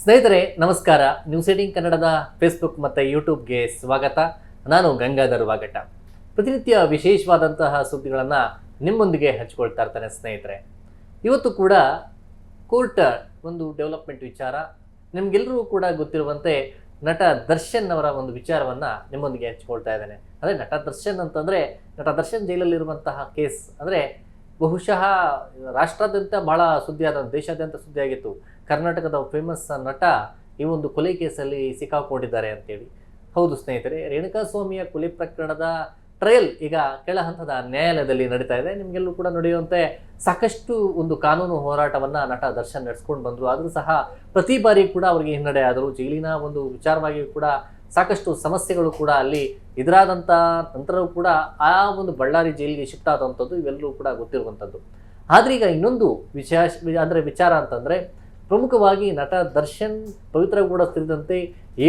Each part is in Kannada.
ಸ್ನೇಹಿತರೆ ನಮಸ್ಕಾರ. ನ್ಯೂಸ್ 18 ಕನ್ನಡದ ಫೇಸ್ಬುಕ್ ಮತ್ತು ಯೂಟ್ಯೂಬ್ಗೆ ಸ್ವಾಗತ. ನಾನು ಗಂಗಾಧರ್ ವಾಗಟ. ಪ್ರತಿನಿತ್ಯ ವಿಶೇಷವಾದಂತಹ ಸುದ್ದಿಗಳನ್ನು ನಿಮ್ಮೊಂದಿಗೆ ಹಂಚಿಕೊಳ್ತಾ ಇರ್ತಾನೆ ಸ್ನೇಹಿತರೆ. ಇವತ್ತು ಕೂಡ ಕೋರ್ಟ್ ಒಂದು ಡೆವಲಪ್ಮೆಂಟ್ ವಿಚಾರ, ನಿಮಗೆಲ್ಲರೂ ಕೂಡ ಗೊತ್ತಿರುವಂತೆ ನಟ ದರ್ಶನ್ ಅವರ ಒಂದು ವಿಚಾರವನ್ನು ನಿಮ್ಮೊಂದಿಗೆ ಹಂಚಿಕೊಳ್ತಾ ಇದ್ದೇನೆ. ಅಂದರೆ ನಟ ದರ್ಶನ್ ಅಂತಂದರೆ ನಟ ದರ್ಶನ್ ಜೈಲಲ್ಲಿರುವಂತಹ ಕೇಸ್ ಅಂದರೆ ಬಹುಶಃ ರಾಷ್ಟ್ರಾದ್ಯಂತ ಭಾಳ ಸುದ್ದಿಯಾದ, ದೇಶಾದ್ಯಂತ ಸುದ್ದಿಯಾಗಿತ್ತು. ಕರ್ನಾಟಕದ ಫೇಮಸ್ ನಟ ಈ ಒಂದು ಕೊಲೆ ಕೇಸಲ್ಲಿ ಸಿಕ್ಕಾಕೊಂಡಿದ್ದಾರೆ ಅಂತೇಳಿ. ಹೌದು ಸ್ನೇಹಿತರೆ, ರೇಣುಕಾಸ್ವಾಮಿಯ ಕೊಲೆ ಪ್ರಕರಣದ ಟ್ರಯಲ್ ಈಗ ಕೆಳ ಹಂತದ ನ್ಯಾಯಾಲಯದಲ್ಲಿ ನಡೀತಾ ಇದೆ. ನಿಮಗೆಲ್ಲೂ ಕೂಡ ನಡೆಯುವಂತೆ ಸಾಕಷ್ಟು ಒಂದು ಕಾನೂನು ಹೋರಾಟವನ್ನು ನಟ ದರ್ಶನ್ ನಡೆಸ್ಕೊಂಡು ಬಂದರು. ಆದರೂ ಸಹ ಪ್ರತಿ ಬಾರಿ ಕೂಡ ಅವರಿಗೆ ಹಿನ್ನಡೆ ಆದರು. ಜೈಲಿನ ಒಂದು ವಿಚಾರವಾಗಿ ಕೂಡ ಸಾಕಷ್ಟು ಸಮಸ್ಯೆಗಳು ಕೂಡ ಅಲ್ಲಿ ಎದುರಾದಂಥ ನಂತರವೂ ಕೂಡ ಆ ಒಂದು ಬಳ್ಳಾರಿ ಜೈಲಿಗೆ ಶಿಫ್ಟ್ ಆದಂಥದ್ದು ಇವೆಲ್ಲರೂ ಕೂಡ ಗೊತ್ತಿರುವಂಥದ್ದು. ಆದರೆ ಈಗ ಇನ್ನೊಂದು ವಿಚಾರ ಅಂತಂದರೆ, ಪ್ರಮುಖವಾಗಿ ನಟ ದರ್ಶನ್, ಪವಿತ್ರ ಗೌಡ ಸೇರಿದಂತೆ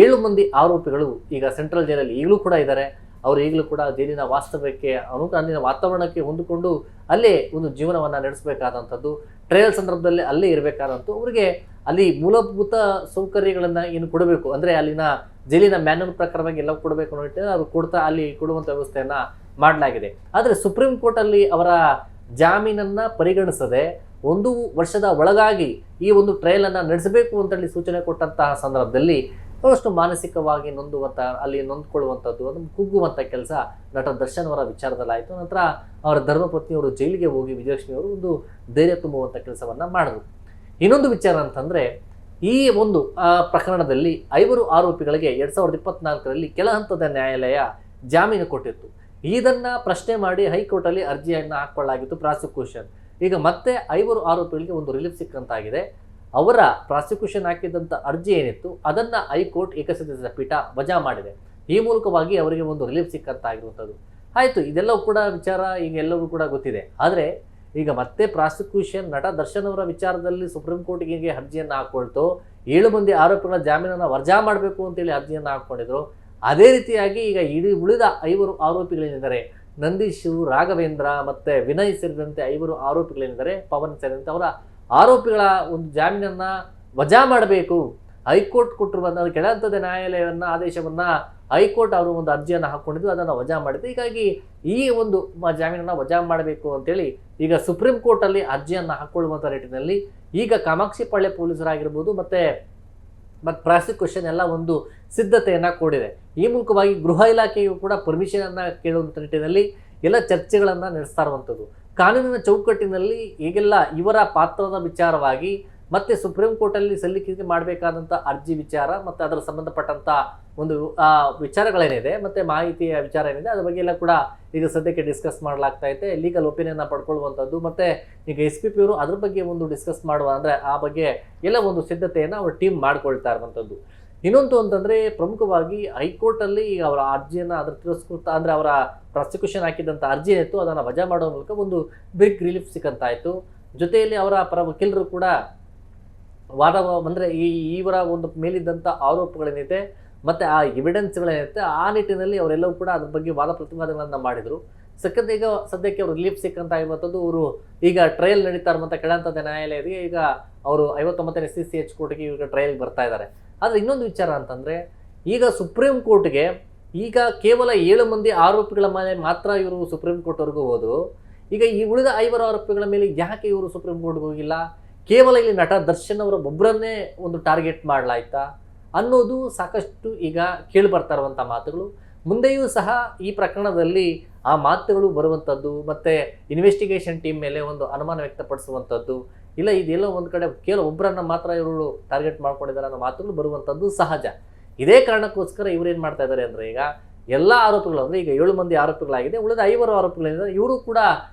7 ಮಂದಿ ಆರೋಪಿಗಳು ಈಗ ಸೆಂಟ್ರಲ್ ಜೈಲಲ್ಲಿ ಈಗಲೂ ಕೂಡ ಇದ್ದಾರೆ. ಅವರು ಈಗಲೂ ಕೂಡ ಜೈಲಿನ ವಾಸ್ತವ್ಯಕ್ಕೆ ಅಲ್ಲಿನ ವಾತಾವರಣಕ್ಕೆ ಹೊಂದಿಕೊಂಡು ಅಲ್ಲೇ ಒಂದು ಜೀವನವನ್ನು ನಡೆಸಬೇಕಾದಂಥದ್ದು, ಟ್ರಯಲ್ ಸಂದರ್ಭದಲ್ಲಿ ಅಲ್ಲೇ ಇರಬೇಕಾದಂಥ ಅವರಿಗೆ ಅಲ್ಲಿ ಮೂಲಭೂತ ಸೌಕರ್ಯಗಳನ್ನು ಏನು ಕೊಡಬೇಕು, ಅಂದರೆ ಅಲ್ಲಿನ ಜೈಲಿನ ಮ್ಯಾನ್ಯಲ್ ಪ್ರಕಾರವಾಗಿ ಎಲ್ಲ ಕೊಡಬೇಕು ಅನ್ನೋ ಅದು ಕೊಡ್ತಾ ಅಲ್ಲಿ ಕೊಡುವಂಥ ವ್ಯವಸ್ಥೆಯನ್ನು ಮಾಡಲಾಗಿದೆ. ಆದರೆ ಸುಪ್ರೀಂ ಕೋರ್ಟಲ್ಲಿ ಅವರ ಜಾಮೀನನ್ನು ಪರಿಗಣಿಸದೆ 1 ವರ್ಷದ ಒಳಗಾಗಿ ಈ ಒಂದು ಟ್ರಯಲನ್ನು ನಡೆಸಬೇಕು ಅಂತೇಳಿ ಸೂಚನೆ ಕೊಟ್ಟಂತಹ ಸಂದರ್ಭದಲ್ಲಿ ಅವರಷ್ಟು ಮಾನಸಿಕವಾಗಿ ಅಲ್ಲಿ ನೊಂದ್ಕೊಳ್ಳುವಂಥದ್ದು, ಅದನ್ನು ಕುಗ್ಗುವಂಥ ಕೆಲಸ ನಟ ದರ್ಶನ್ ಅವರ ವಿಚಾರದಲ್ಲಾಯಿತು. ನಂತರ ಅವರ ಧರ್ಮಪತ್ನಿಯವರು ಜೈಲಿಗೆ ಹೋಗಿ ವಿಜಯಲಕ್ಷ್ಮಿಯವರು ಒಂದು ಧೈರ್ಯ ತುಂಬುವಂಥ ಕೆಲಸವನ್ನು ಮಾಡಿದ್ರು. ಇನ್ನೊಂದು ವಿಚಾರ ಅಂತಂದರೆ, ಈ ಒಂದು ಪ್ರಕರಣದಲ್ಲಿ 5 ಆರೋಪಿಗಳಿಗೆ 2024ರಲ್ಲಿ ಕೆಳ ಹಂತದ ನ್ಯಾಯಾಲಯ ಜಾಮೀನು ಕೊಟ್ಟಿತ್ತು. ಇದನ್ನು ಪ್ರಶ್ನೆ ಮಾಡಿ ಹೈಕೋರ್ಟಲ್ಲಿ ಅರ್ಜಿಯನ್ನು ಹಾಕೊಳ್ಳಲಾಗಿತ್ತು ಪ್ರಾಸಿಕ್ಯೂಷನ್. ಈಗ ಮತ್ತೆ 5 ಆರೋಪಿಗಳಿಗೆ ಒಂದು ರಿಲೀಫ್ ಸಿಕ್ಕಂತಾಗಿದೆ. ಅವರ ಪ್ರಾಸಿಕ್ಯೂಷನ್ ಹಾಕಿದಂಥ ಅರ್ಜಿ ಏನಿತ್ತು ಅದನ್ನು ಹೈಕೋರ್ಟ್ ಏಕಸದಸ್ಯ ಪೀಠ ವಜಾ ಮಾಡಿದೆ. ಈ ಮೂಲಕವಾಗಿ ಅವರಿಗೆ ಒಂದು ರಿಲೀಫ್ ಸಿಕ್ಕಂತಾಗಿರುವಂಥದ್ದು ಆಯಿತು. ಇದೆಲ್ಲವೂ ಕೂಡ ವಿಚಾರ ಈಗ ಎಲ್ಲವೂ ಕೂಡ ಗೊತ್ತಿದೆ. ಆದರೆ ಈಗ ಮತ್ತೆ ಪ್ರಾಸಿಕ್ಯೂಷನ್ ನಟ ದರ್ಶನ್ ಅವರ ವಿಚಾರದಲ್ಲಿ ಸುಪ್ರೀಂ ಕೋರ್ಟ್ಗೆ ಅರ್ಜಿಯನ್ನು ಹಾಕ್ಕೊಳ್ತು. 7 ಮಂದಿ ಆರೋಪಿಗಳ ಜಾಮೀನನ್ನು ವಜಾ ಮಾಡಬೇಕು ಅಂತೇಳಿ ಅರ್ಜಿಯನ್ನು ಹಾಕ್ಕೊಂಡಿದ್ರು. ಅದೇ ರೀತಿಯಾಗಿ ಈಗ ಉಳಿದ 5 ಆರೋಪಿಗಳೇನಿದ್ದಾರೆ, ನಂದೀಶು, ರಾಘವೇಂದ್ರ ಮತ್ತು ವಿನಯ್ ಸೇರಿದಂತೆ 5 ಆರೋಪಿಗಳೇನಿದ್ದಾರೆ, ಪವನ್ ಸೇರಿದಂತೆ ಅವರ ಆರೋಪಿಗಳ ಒಂದು ಜಾಮೀನನ್ನು ವಜಾ ಮಾಡಬೇಕು. ಹೈಕೋರ್ಟ್ ಕೊಟ್ಟಿರುವಂಥ ಕೆಳ ಹಂತದ ನ್ಯಾಯಾಲಯವನ್ನು ಆದೇಶವನ್ನು ಹೈಕೋರ್ಟ್ ಅವರು ಒಂದು ಅರ್ಜಿಯನ್ನು ಹಾಕ್ಕೊಂಡಿದ್ದು, ಅದನ್ನು ವಜಾ ಮಾಡಿದ್ದು. ಹೀಗಾಗಿ ಈ ಒಂದು ಜಾಮೀನನ್ನು ವಜಾ ಮಾಡಬೇಕು ಅಂತೇಳಿ ಈಗ ಸುಪ್ರೀಂ ಕೋರ್ಟಲ್ಲಿ ಅರ್ಜಿಯನ್ನು ಹಾಕ್ಕೊಳ್ಳುವಂಥ ನಿಟ್ಟಿನಲ್ಲಿ ಈಗ ಕಾಮಾಕ್ಷಿ ಪಾಳ್ಯ ಪೊಲೀಸರಾಗಿರ್ಬೋದು ಮತ್ತು ಪ್ರಾಸಿಕ್ಯೂಷನ್ ಎಲ್ಲ ಒಂದು ಸಿದ್ಧತೆಯನ್ನು ಕೊಡಿದೆ. ಈ ಮೂಲಕವಾಗಿ ಗೃಹ ಇಲಾಖೆಯು ಕೂಡ ಪರ್ಮಿಷನನ್ನು ಕೇಳುವಂಥ ನಿಟ್ಟಿನಲ್ಲಿ ಎಲ್ಲ ಚರ್ಚೆಗಳನ್ನು ನಡೆಸ್ತಾ ಇರುವಂಥದ್ದು. ಕಾನೂನಿನ ಚೌಕಟ್ಟಿನಲ್ಲಿ ಈಗೆಲ್ಲ ಇವರ ಪಾತ್ರದ ವಿಚಾರವಾಗಿ ಮತ್ತು ಸುಪ್ರೀಂ ಕೋರ್ಟಲ್ಲಿ ಸಲ್ಲಿಕೆ ಮಾಡಬೇಕಾದಂಥ ಅರ್ಜಿ ವಿಚಾರ ಮತ್ತು ಅದರ ಸಂಬಂಧಪಟ್ಟಂಥ ಒಂದು ವಿಚಾರಗಳೇನಿದೆ ಮತ್ತು ಮಾಹಿತಿಯ ವಿಚಾರ ಏನಿದೆ ಅದ್ರ ಬಗ್ಗೆ ಎಲ್ಲ ಕೂಡ ಈಗ ಸದ್ಯಕ್ಕೆ ಡಿಸ್ಕಸ್ ಮಾಡಲಾಗ್ತಾ ಇದೆ. ಲೀಗಲ್ ಒಪಿನಿಯನ್ನ ಪಡ್ಕೊಳ್ಳುವಂಥದ್ದು ಮತ್ತು ಈಗ SPP ಅವರು ಅದ್ರ ಬಗ್ಗೆ ಒಂದು ಡಿಸ್ಕಸ್ ಮಾಡುವ, ಅಂದರೆ ಆ ಬಗ್ಗೆ ಎಲ್ಲ ಒಂದು ಸಿದ್ಧತೆಯನ್ನು ಅವ್ರ ಟೀಮ್ ಮಾಡ್ಕೊಳ್ತಾ ಇರುವಂಥದ್ದು. ಇನ್ನೊಂದು ಅಂತಂದರೆ, ಪ್ರಮುಖವಾಗಿ ಹೈಕೋರ್ಟಲ್ಲಿ ಈಗ ಅವರ ಅರ್ಜಿಯನ್ನು ಅದರ ತಿರಸ್ಕೃತ, ಅಂದರೆ ಅವರ ಪ್ರಾಸಿಕ್ಯೂಷನ್ ಹಾಕಿದಂಥ ಅರ್ಜಿ ಏನಿತ್ತು ಅದನ್ನು ವಜಾ ಮಾಡೋ ಮೂಲಕ ಒಂದು ಬಿಗ್ ರಿಲೀಫ್ ಸಿಕ್ಕಂತಾಯಿತು. ಜೊತೆಯಲ್ಲಿ ಅವರ ಪರ ವಕೀಲರು ಕೂಡ ವಾದ, ಅಂದರೆ ಇವರ ಒಂದು ಮೇಲಿದ್ದಂಥ ಆರೋಪಗಳೇನಿದೆ ಮತ್ತು ಆ ಎವಿಡೆನ್ಸ್ಗಳೇನಿರುತ್ತೆ ಆ ನಿಟ್ಟಿನಲ್ಲಿ ಅವರೆಲ್ಲವೂ ಕೂಡ ಅದ್ರ ಬಗ್ಗೆ ವಾದ ಪ್ರತಿವಾದಗಳನ್ನು ಮಾಡಿದರು. ಈಗ ಸದ್ಯಕ್ಕೆ ಅವರು ರಿಲೀಫ್ ಸಿಕ್ಕಂತಾಗಿರುವಂಥದ್ದು. ಅವರು ಈಗ ಟ್ರಯಲ್ ನಡೀತಾ ಇರುವಂಥ ಕೆಳ ಹಂತದ ನ್ಯಾಯಾಲಯಕ್ಕೆ ಈಗ ಅವರು 59ನೇ CCH ಕೋರ್ಟ್ಗೆ ಈಗ ಟ್ರಯಲ್ಗೆ ಬರ್ತಾ ಇದ್ದಾರೆ. ಆದರೆ ಇನ್ನೊಂದು ವಿಚಾರ ಅಂತಂದರೆ, ಈಗ ಸುಪ್ರೀಂ ಕೋರ್ಟ್ಗೆ ಈಗ ಕೇವಲ 7 ಮಂದಿ ಆರೋಪಿಗಳ ಮೇಲೆ ಮಾತ್ರ ಇವರು ಸುಪ್ರೀಂ ಕೋರ್ಟ್ವರೆಗೂ ಹೋದರು. ಈಗ ಈ ಉಳಿದ 5 ಆರೋಪಿಗಳ ಮೇಲೆ ಯಾಕೆ ಇವರು ಸುಪ್ರೀಂ ಕೋರ್ಟ್ಗೆ ಹೋಗಿಲ್ಲ? ಕೇವಲ ಇಲ್ಲಿ ನಟ ದರ್ಶನ್ ಅವರ ಒಬ್ಬರನ್ನೇ ಒಂದು ಟಾರ್ಗೆಟ್ ಮಾಡಲಾಯ್ತಾ ಅನ್ನೋದು ಸಾಕಷ್ಟು ಈಗ ಕೇಳಿ ಬರ್ತಾ ಇರುವಂಥ ಮಾತುಗಳು. ಮುಂದೆಯೂ ಸಹ ಈ ಪ್ರಕರಣದಲ್ಲಿ ಆ ಮಾತುಗಳು ಬರುವಂಥದ್ದು ಮತ್ತು ಇನ್ವೆಸ್ಟಿಗೇಷನ್ ಟೀಮ್ ಮೇಲೆ ಒಂದು ಅನುಮಾನ ವ್ಯಕ್ತಪಡಿಸುವಂಥದ್ದು, ಇಲ್ಲ ಇದೆಲ್ಲ ಒಂದು ಕಡೆ ಕೇವಲ ಒಬ್ಬರನ್ನು ಮಾತ್ರ ಇವರು ಟಾರ್ಗೆಟ್ ಮಾಡ್ಕೊಂಡಿದ್ದಾರೆ ಅನ್ನೋ ಮಾತುಗಳು ಬರುವಂಥದ್ದು ಸಹಜ. ಇದೇ ಕಾರಣಕ್ಕೋಸ್ಕರ ಇವರೇನು ಮಾಡ್ತಾ ಇದ್ದಾರೆ ಅಂದರೆ, ಈಗ ಎಲ್ಲ ಆರೋಪಿಗಳು, ಅಂದರೆ ಈಗ 7 ಮಂದಿ ಆರೋಪಿಗಳಾಗಿದೆ, ಉಳಿದ 5 ಆರೋಪಿಗಳಿಂದ ಇವರು ಕೂಡ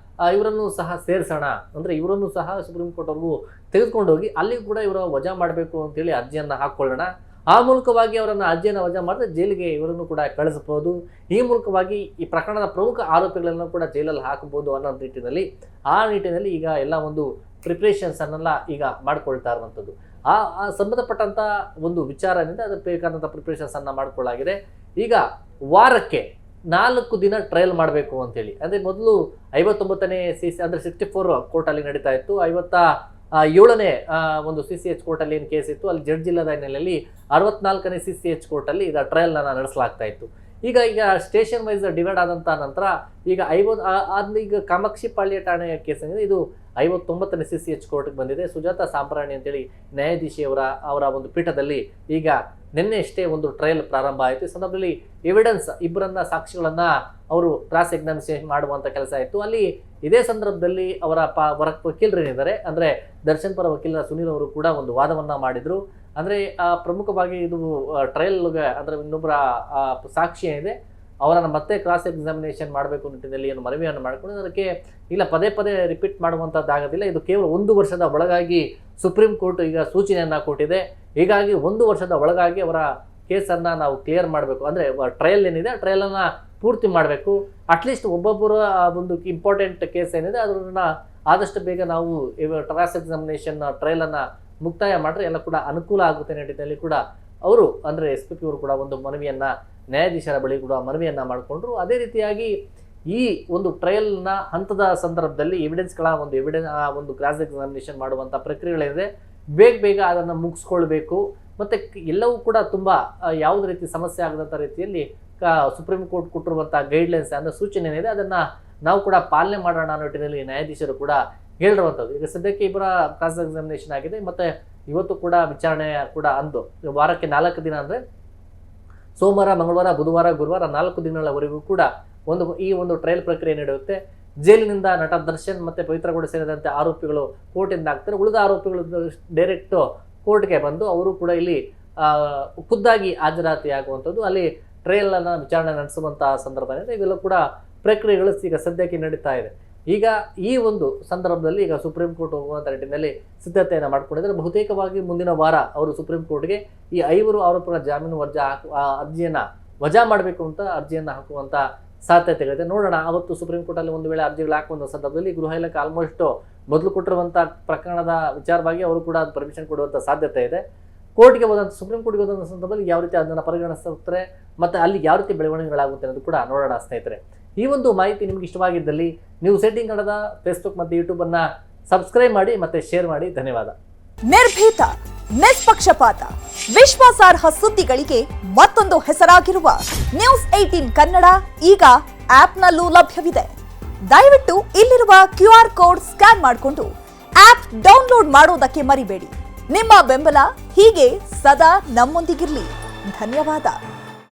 ಇವರನ್ನು ಸಹ ಸೇರಿಸೋಣ, ಅಂದರೆ ಇವರನ್ನು ಸಹ ಸುಪ್ರೀಂ ಕೋರ್ಟ್ವರೆಗೂ ತೆಗೆದುಕೊಂಡು ಹೋಗಿ ಅಲ್ಲಿ ಕೂಡ ಇವರ ವಜಾ ಮಾಡಬೇಕು ಅಂತೇಳಿ ಅರ್ಜಿಯನ್ನು ಹಾಕ್ಕೊಳ್ಳೋಣ. ಆ ಮೂಲಕವಾಗಿ ಅವರನ್ನು ಅರ್ಜಿಯನ್ನು ವಜಾ ಮಾಡಿದ್ರೆ ಜೈಲಿಗೆ ಇವರನ್ನು ಕೂಡ ಕಳಿಸ್ಬೋದು. ಈ ಮೂಲಕವಾಗಿ ಈ ಪ್ರಕರಣದ ಪ್ರಮುಖ ಆರೋಪಿಗಳನ್ನು ಕೂಡ ಜೈಲಲ್ಲಿ ಹಾಕಬಹುದು ಅನ್ನೋ ನಿಟ್ಟಿನಲ್ಲಿ ಈಗ ಎಲ್ಲ ಒಂದು ಪ್ರಿಪ್ರೇಷನ್ಸನ್ನೆಲ್ಲ ಈಗ ಮಾಡ್ಕೊಳ್ತಾ ಇರುವಂಥದ್ದು. ಆ ಸಂಬಂಧಪಟ್ಟಂಥ ಒಂದು ವಿಚಾರ ಏನಿದೆ ಅದಕ್ಕೆ ಬೇಕಾದಂಥ ಪ್ರಿಪ್ರೇಷನ್ಸನ್ನು ಮಾಡ್ಕೊಳ್ಳಾಗಿದೆ. ಈಗ ವಾರಕ್ಕೆ 4 ದಿನ ಟ್ರಯಲ್ ಮಾಡಬೇಕು ಅಂತೇಳಿ, ಅಂದರೆ ಮೊದಲು 59ನೇ CC ಅಂದರೆ 64 ಕೋರ್ಟಲ್ಲಿ ನಡೀತಾ ಇತ್ತು. 7ನೇ ಒಂದು CCH ಕೋರ್ಟಲ್ಲಿ ಏನು ಕೇಸ್ ಇತ್ತು, ಅಲ್ಲಿ ಜಡ್ಜ್ ಇಲ್ಲದ ಹಿನ್ನೆಲೆಯಲ್ಲಿ 64ನೇ CCH ಕೋರ್ಟಲ್ಲಿ ಈಗ ಟ್ರಯಲ್ನ ನಡೆಸಲಾಗ್ತಾ ಇತ್ತು. ಈಗ ಸ್ಟೇಷನ್ ವೈಸ್ ಡಿವೈಡ್ ಆದಂಥ ನಂತರ ಈಗ ಈಗ ಕಾಮಾಕ್ಷಿ ಪಾಳ್ಯ ಠಾಣೆಯ ಕೇಸ್ ಏನಿದೆ ಇದು 59ನೇ CCH ಕೋರ್ಟ್ಗೆ ಬಂದಿದೆ. ಸುಜಾತ ಸಾಂಬ್ರಾಣಿ ಅಂತೇಳಿ ನ್ಯಾಯಾಧೀಶಿಯವರ ಒಂದು ಪೀಠದಲ್ಲಿ ಈಗ ನಿನ್ನೆ ಅಷ್ಟೇ ಒಂದು ಟ್ರಯಲ್ ಪ್ರಾರಂಭ ಆಯಿತು. ಈ ಸಂದರ್ಭದಲ್ಲಿ ಎವಿಡೆನ್ಸ್ ಇಬ್ಬರನ್ನ ಸಾಕ್ಷಿಗಳನ್ನ ಅವರು ಕ್ರಾಸ್ ಎಕ್ಸಾಮಿನೇಷನ್ ಮಾಡುವಂಥ ಕೆಲಸ ಆಯಿತು. ಅಲ್ಲಿ ಇದೇ ಸಂದರ್ಭದಲ್ಲಿ ಅವರ ವಕೀಲರೇನಿದ್ದಾರೆ ಅಂದರೆ ದರ್ಶನ್ ಪರ ವಕೀಲರ ಸುನೀಲ್ ಅವರು ಕೂಡ ಒಂದು ವಾದವನ್ನ ಮಾಡಿದ್ರು. ಅಂದರೆ ಪ್ರಮುಖವಾಗಿ ಇದು ಟ್ರಯಲ್ಗೆ ಅಂದರೆ ಇನ್ನೊಬ್ಬರ ಸಾಕ್ಷಿ ಏನಿದೆ ಅವರನ್ನು ಮತ್ತೆ ಕ್ರಾಸ್ ಎಕ್ಸಾಮಿನೇಷನ್ ಮಾಡಬೇಕು ನಿಟ್ಟಿನಲ್ಲಿ ಏನು ಮನವಿಯನ್ನು ಮಾಡಿಕೊಂಡು ಅದಕ್ಕೆ ಇಲ್ಲ ಪದೇ ಪದೇ ರಿಪೀಟ್ ಮಾಡುವಂಥದ್ದಾಗೋದಿಲ್ಲ, ಇದು ಕೇವಲ 1 ವರ್ಷದ ಒಳಗಾಗಿ ಸುಪ್ರೀಂ ಕೋರ್ಟ್ ಈಗ ಸೂಚನೆಯನ್ನು ಕೊಟ್ಟಿದೆ. ಹೀಗಾಗಿ 1 ವರ್ಷದ ಒಳಗಾಗಿ ಅವರ ಕೇಸನ್ನು ನಾವು ಕ್ಲಿಯರ್ ಮಾಡಬೇಕು, ಅಂದರೆ ಟ್ರಯಲ್ ಏನಿದೆ ಆ ಟ್ರಯಲನ್ನು ಪೂರ್ತಿ ಮಾಡಬೇಕು. ಅಟ್ಲೀಸ್ಟ್ ಒಬ್ಬೊಬ್ಬರ ಒಂದು ಇಂಪಾರ್ಟೆಂಟ್ ಕೇಸ್ ಏನಿದೆ ಅದನ್ನು ಆದಷ್ಟು ಬೇಗ ನಾವು ಕ್ರಾಸ್ ಎಕ್ಸಾಮಿನೇಷನ್ ಟ್ರಯಲನ್ನು ಮುಕ್ತಾಯ ಮಾಡಿದ್ರೆ ಎಲ್ಲ ಕೂಡ ಅನುಕೂಲ ಆಗುತ್ತೆ ನಿಟ್ಟಿನಲ್ಲಿ ಕೂಡ ಅವರು ಅಂದರೆ SPP ಅವರು ಕೂಡ ಒಂದು ಮನವಿಯನ್ನು ನ್ಯಾಯಾಧೀಶರ ಬಳಿ ಕೂಡ ಮನವಿಯನ್ನು ಮಾಡಿಕೊಂಡ್ರು. ಅದೇ ರೀತಿಯಾಗಿ ಈ ಒಂದು ಟ್ರಯಲ್ನ ಹಂತದ ಸಂದರ್ಭದಲ್ಲಿ ಎವಿಡೆನ್ಸ್ಗಳ ಒಂದು ಕ್ರಾಸ್ ಎಕ್ಸಾಮಿನೇಷನ್ ಮಾಡುವಂಥ ಪ್ರಕ್ರಿಯೆಗಳಿದೆ, ಬೇಗ ಅದನ್ನು ಮುಗಿಸ್ಕೊಳ್ಬೇಕು. ಮತ್ತು ಎಲ್ಲವೂ ಕೂಡ ತುಂಬ ಯಾವುದೇ ರೀತಿ ಸಮಸ್ಯೆ ಆಗದಂಥ ರೀತಿಯಲ್ಲಿ ಸುಪ್ರೀಂ ಕೋರ್ಟ್ ಕೊಟ್ಟಿರುವಂಥ ಗೈಡ್ಲೈನ್ಸ್ ಅಂದರೆ ಸೂಚನೆ ಏನಿದೆ ಅದನ್ನು ನಾವು ಕೂಡ ಪಾಲನೆ ಮಾಡೋಣ ಅನ್ನೋ ನಿಟ್ಟಿನಲ್ಲಿ ನ್ಯಾಯಾಧೀಶರು ಕೂಡ ಹೇಳಿರುವಂಥದ್ದು. ಈಗ ಸದ್ಯಕ್ಕೆ ಇಬ್ಬರ ಕ್ರಾಸ್ ಎಕ್ಸಾಮಿನೇಷನ್ ಆಗಿದೆ ಮತ್ತು ಇವತ್ತು ಕೂಡ ವಿಚಾರಣೆ ಕೂಡ ವಾರಕ್ಕೆ 4 ದಿನ ಅಂದರೆ ಸೋಮವಾರ, ಮಂಗಳವಾರ, ಬುಧವಾರ, ಗುರುವಾರ 4 ದಿನಗಳವರೆಗೂ ಕೂಡ ಈ ಒಂದು ಟ್ರಯಲ್ ಪ್ರಕ್ರಿಯೆ ನಡೆಯುತ್ತೆ. ಜೈಲಿನಿಂದ ನಟ ದರ್ಶನ್ ಮತ್ತು ಪವಿತ್ರಗೌಡ ಸೇರಿದಂತೆ ಆರೋಪಿಗಳು ಕೋರ್ಟಿಂದ ಆಗ್ತಾರೆ. ಉಳಿದ ಆರೋಪಿಗಳು ಡೈರೆಕ್ಟ್ ಕೋರ್ಟ್ಗೆ ಬಂದು ಅವರು ಕೂಡ ಇಲ್ಲಿ ಖುದ್ದಾಗಿ ಹಾಜರಾತಿಯಾಗುವಂಥದ್ದು, ಅಲ್ಲಿ ಟ್ರಯಲನ್ನು ವಿಚಾರಣೆ ನಡೆಸುವಂತಹ ಸಂದರ್ಭ ಇದೆ. ಇವೆಲ್ಲ ಕೂಡ ಪ್ರಕ್ರಿಯೆಗಳು ಈಗ ಸದ್ಯಕ್ಕೆ ನಡೀತಾ ಇದೆ. ಈಗ ಈ ಒಂದು ಸಂದರ್ಭದಲ್ಲಿ ಈಗ ಸುಪ್ರೀಂ ಕೋರ್ಟ್ ಹೋಗುವಂಥ ನಿಟ್ಟಿನಲ್ಲಿ ಸಿದ್ಧತೆಯನ್ನು ಮಾಡಿಕೊಂಡಿದ್ದಾರೆ. ಬಹುತೇಕವಾಗಿ ಮುಂದಿನ ವಾರ ಅವರು ಸುಪ್ರೀಂ ಕೋರ್ಟ್ಗೆ ಈ 5 ಆರೋಪಿಗಳ ಜಾಮೀನು ಅರ್ಜಿಯನ್ನು ವಜಾ ಮಾಡಬೇಕು ಅಂತ ಅರ್ಜಿಯನ್ನು ಹಾಕುವಂಥ ಸಾಧ್ಯತೆಗಳಿದೆ. ನೋಡೋಣ, ಅವತ್ತು ಸುಪ್ರೀಂ ಕೋರ್ಟಲ್ಲಿ ಒಂದು ವೇಳೆ ಅರ್ಜಿಗಳು ಹಾಕುವಂಥ ಸಂದರ್ಭದಲ್ಲಿ ಗೃಹ ಇಲಾಖೆ ಆಲ್ಮೋಸ್ಟ್ ಮೊದಲು ಕೊಟ್ಟಿರುವಂಥ ಪ್ರಕರಣದ ವಿಚಾರವಾಗಿ ಅವರು ಕೂಡ ಪರ್ಮಿಷನ್ ಕೊಡುವಂಥ ಸಾಧ್ಯತೆ ಇದೆ. ಕೋರ್ಟ್ಗೆ ಹೋದಂಥ ಸುಪ್ರೀಂ ಕೋರ್ಟ್ಗೆ ಹೋದಂಥ ಸಂದರ್ಭದಲ್ಲಿ ಯಾವ ರೀತಿ ಅದನ್ನು ಪರಿಗಣಿಸ್ತಾರೆ ಮತ್ತು ಅಲ್ಲಿ ಯಾವ ರೀತಿ ಬೆಳವಣಿಗೆಗಳಾಗುತ್ತೆ ಅನ್ನೋದು ಕೂಡ ನೋಡೋಣ ಸ್ನೇಹಿತರೆ. ಈ ಒಂದು ಮಾಹಿತಿ ನಿಮಗೆ ಇಷ್ಟವಾಗಿದ್ದಲ್ಲಿ ನೀವು ಸೆಟ್ಟಿಂಗ್ ಕನ್ನಡದ ಫೇಸ್ಬುಕ್ ಮತ್ತು ಯೂಟ್ಯೂಬನ್ನು ಸಬ್ಸ್ಕ್ರೈಬ್ ಮಾಡಿ ಮತ್ತು ಶೇರ್ ಮಾಡಿ. ಧನ್ಯವಾದ. ನಿರ್ಭೀತ, ನಿಷ್ಪಕ್ಷಪಾತ, ವಿಶ್ವಾಸಾರ್ಹ ಸುದ್ದಿಗಳಿಗೆ ಮತ್ತೊಂದು ಹೆಸರಾಗಿರುವ ನ್ಯೂಸ್ 18 ಕನ್ನಡ ಈಗ ಆಪ್ನಲ್ಲೂ ಲಭ್ಯವಿದೆ. ದಯವಿಟ್ಟು ಇಲ್ಲಿರುವ QR ಕೋಡ್ ಸ್ಕ್ಯಾನ್ ಮಾಡಿಕೊಂಡು ಆಪ್ ಡೌನ್ಲೋಡ್ ಮಾಡೋದಕ್ಕೆ ಮರಿಬೇಡಿ. ನಿಮ್ಮ ಬೆಂಬಲ ಹೀಗೆ ಸದಾ ನಮ್ಮೊಂದಿಗಿರಲಿ. ಧನ್ಯವಾದ.